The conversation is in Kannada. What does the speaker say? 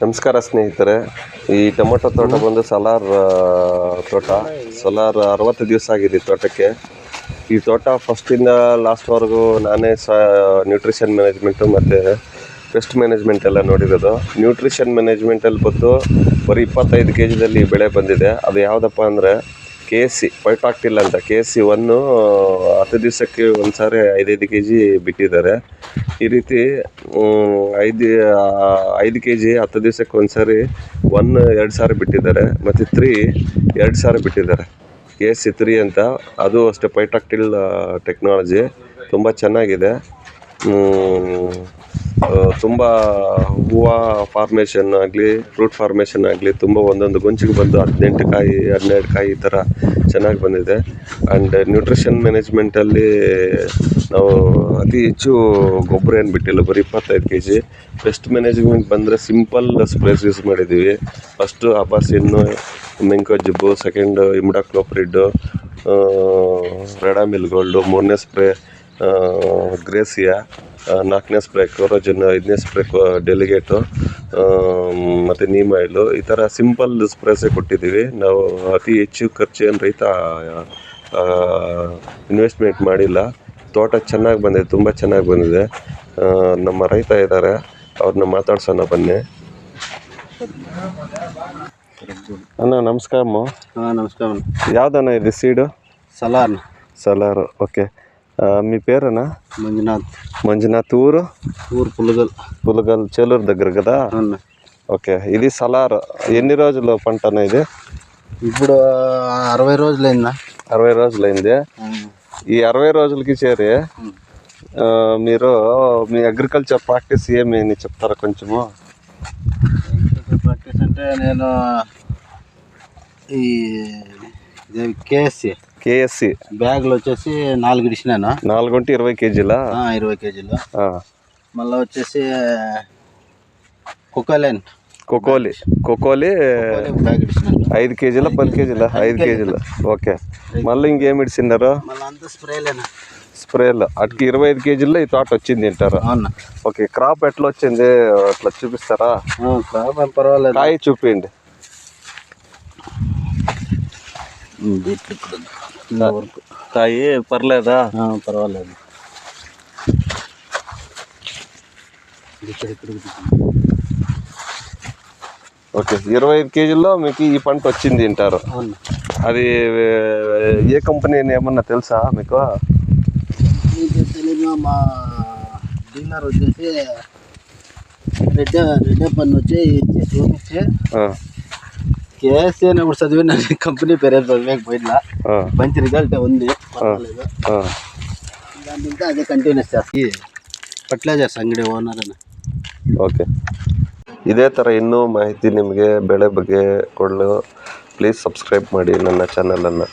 ನಮಸ್ಕಾರ ಸ್ನೇಹಿತರೆ. ಈ ಟೊಮೊಟೊ ತೋಟ ಬಂದು ಸಲಾರ್ ತೋಟ. ಸಲಾರ್ 60 ದಿವಸ ಆಗಿದೆ ಈ ತೋಟಕ್ಕೆ. ಈ ತೋಟ ಫಸ್ಟಿಂದ ಲಾಸ್ಟ್ವರೆಗೂ ನಾನೇ ನ್ಯೂಟ್ರಿಷನ್ ಮ್ಯಾನೇಜ್ಮೆಂಟು ಮತ್ತು ಪೆಸ್ಟ್ ಮ್ಯಾನೇಜ್ಮೆಂಟ್ ಎಲ್ಲ ನೋಡಿರೋದು. ನ್ಯೂಟ್ರಿಷನ್ ಮ್ಯಾನೇಜ್ಮೆಂಟಲ್ಲಿ ಬಂದು ಬರೀ 25 kgದಲ್ಲಿ ಬೆಳೆ ಬಂದಿದೆ. ಅದು ಯಾವುದಪ್ಪ ಅಂದರೆ KSC ಪೈಟಾಕ್ಟಿಲ್ ಅಂತ. KSC 1 10 ದಿವಸಕ್ಕೆ ಒಂದು ಸಾರಿ 5 kg ಬಿಟ್ಟಿದ್ದಾರೆ. ಈ ರೀತಿ 5 kg 10 ದಿವಸಕ್ಕೆ ಒಂದು ಸಾರಿ 2 ಸಾರಿ ಬಿಟ್ಟಿದ್ದಾರೆ. ಮತ್ತು 3 2 ಸಾರಿ ಬಿಟ್ಟಿದ್ದಾರೆ. KSC 3 ಅಂತ, ಅದು ಅಷ್ಟೇ ಪೈಟಾಕ್ಟಿಲ್ ಟೆಕ್ನಾಲಜಿ. ತುಂಬ ಚೆನ್ನಾಗಿದೆ. ತುಂಬ ಹೂವು ಫಾರ್ಮೇಷನ್ ಆಗಲಿ, ಫ್ರೂಟ್ ಫಾರ್ಮೇಷನ್ ಆಗಲಿ, ತುಂಬ ಒಂದೊಂದು ಗೊಂಚಿಗೆ ಬಂದು 18 ಕಾಯಿ 12 ಕಾಯಿ ಈ ಥರ ಚೆನ್ನಾಗಿ ಬಂದಿದೆ. ಆ್ಯಂಡ್ ನ್ಯೂಟ್ರಿಷನ್ ಮ್ಯಾನೇಜ್ಮೆಂಟಲ್ಲಿ ನಾವು ಅತಿ ಹೆಚ್ಚು ಗೊಬ್ಬರ ಏನು ಬಿಟ್ಟಿಲ್ಲ, ಬರೀ 25 kg. ಬೆಸ್ಟ್ ಮ್ಯಾನೇಜ್ಮೆಂಟ್ ಬಂದರೆ ಸಿಂಪಲ್ ಸ್ಪ್ರೇಸ್ ಯೂಸ್ ಮಾಡಿದ್ದೀವಿ. ಫಸ್ಟು ಅಬಾಸಿನ್ನು, ಮೆಂಕೋಜಿಬ್ಬು, ಸೆಕೆಂಡು ಇಮ್ಡಾಕ್ಲೋಪ್ರಿಡ್ಡು, ರೆಡಾಮಿಲ್ ಗೋಲ್ಡು, 3ನೇ ಸ್ಪ್ರೇ ಗ್ರೇಸಿಯಾ, 4ನೇ ಸ್ಪ್ರೇ ಕ್ಲೋರೋಜನ್, 5ನೇ ಸ್ಪ್ರೇ ಡೆಲಿಗೇಟು, ಮತ್ತು ನೀಮ್ ಆಯಿಲು. ಈ ಥರ ಸಿಂಪಲ್ ಸ್ಪ್ರೇಸೇ ಕೊಟ್ಟಿದ್ದೀವಿ. ನಾವು ಅತಿ ಹೆಚ್ಚು ಖರ್ಚು ಏನು ರೈತ ಇನ್ವೆಸ್ಟ್ಮೆಂಟ್ ಮಾಡಿಲ್ಲ. ತೋಟ ಚೆನ್ನಾಗಿ ಬಂದಿದೆ, ತುಂಬ ಚೆನ್ನಾಗಿ ಬಂದಿದೆ. ನಮ್ಮ ರೈತ ಇದ್ದಾರೆ, ಅವ್ರನ್ನ ಮಾತಾಡ್ಸೋಣ ಬನ್ನಿ. ಅಣ್ಣ ನಮಸ್ಕಾರಮ್ಮ. నమస్కారం. ಯಾವ್ದಣ್ಣ ಇದು సీడు? సలార్. ఓకే. మీ పేరేనా? మంజునాథ్. ఊరు పులగల్ చేలూరు దగ్గర కదా? ఓకే. ఇది సలార్ ఎన్ని రోజులు పంటనా ఇది? ఇప్పుడు 60 రోజులైందా? 60 రోజులైంది. ఈ 60 రోజులకి చేరి మీరు మీ అగ్రికల్చర్ ప్రాక్టీస్ ఏమి చెప్తారా కొంచెము? ప్రాక్టీస్ అంటే నేను ఈ KSC బ్యాగ్లో వచ్చేసి 4 ఇడిచినాను. 4 ఉంటే 20 kgలా? 20 kgలు. మళ్ళీ వచ్చేసి కొకోలి బ్యాగ్ ఇడిచినాను. 5 kgలా 10 kgలా? 5 kgలు. ఓకే. మళ్ళీ ఇంకేమి ఇడిచినారు? మళ్ళీ అంతా స్ప్రేలు. అటుకి 25 kgల్లో ఈ తోట వచ్చింది అంటారు. ఓకే. క్రాప్ ఎట్లా వచ్చింది అట్లా చూపిస్తారా? క్రాప్ పర్వాలేదు. కాయ చూపించండి. కాయి పర్లేదా? పర్వాలేదు. ఓకే. 25 kgల్లో మీకు ఈ పంట వచ్చింది అంటారు. అది ఏ కంపెనీ ఏమన్నా తెలుసా మీకు? తెలియదు. మా డీలర్ వచ్చేసి రెడ్డప్పని వచ్చి చూపించి KSC అని ఇప్పుడు చదివిన కంపెనీ పేరు చదివేకపోయినా మంచి రిజల్ట్ ఉంది, పర్వాలేదు. దాని ఇంకా అదే ಕಂಟಿನ್ಯೂಸ್ ಜಾಸ್ತಿ ಫರ್ಟಿಲೈಸರ್ಸ್ ಅಂಗಡಿ ಓನರ್. ಓಕೆ. ಇದೇ ಥರ ಇನ್ನೂ ಮಾಹಿತಿ ನಿಮಗೆ ಬೆಳೆ ಬಗ್ಗೆ ಕೊಡಲು ಪ್ಲೀಸ್ ಸಬ್ಸ್ಕ್ರೈಬ್ ಮಾಡಿ ನನ್ನ ಚಾನಲನ್ನು.